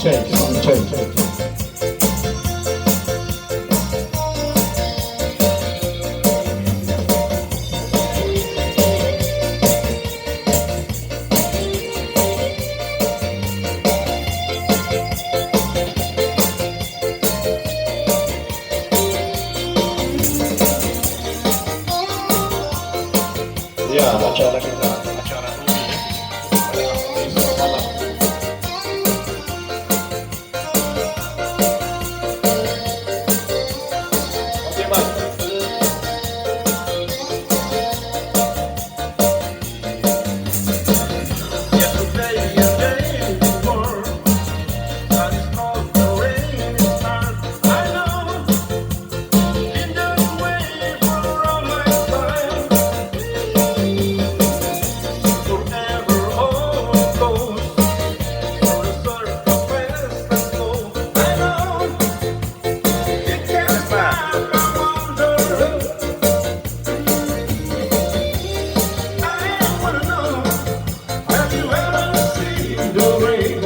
Cek, cek. Ya, acara kita, acara ini pada besok malam. Oke, Mas. Yesterday and day before, that is not the rain is hard. I know, in that way for all my time, forever all goes, for the circle fast and slow. I know, it can't stop, I wonder. I wanna know, have you ever seen the rain?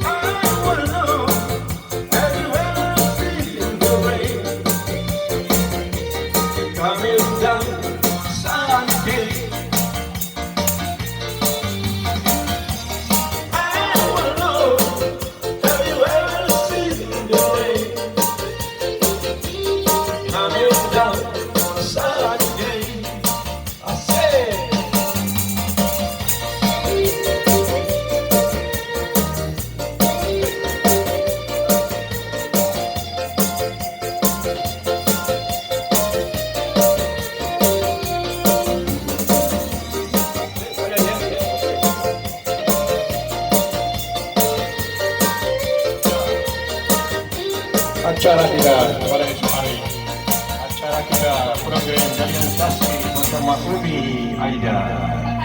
I wanna know, have you ever seen the rain coming down sunny day? I wanna know, have you ever seen the rain coming down sunny day? I said. Acara kita pada esok hari. Acara kita program realisasi bersama Umi Aida.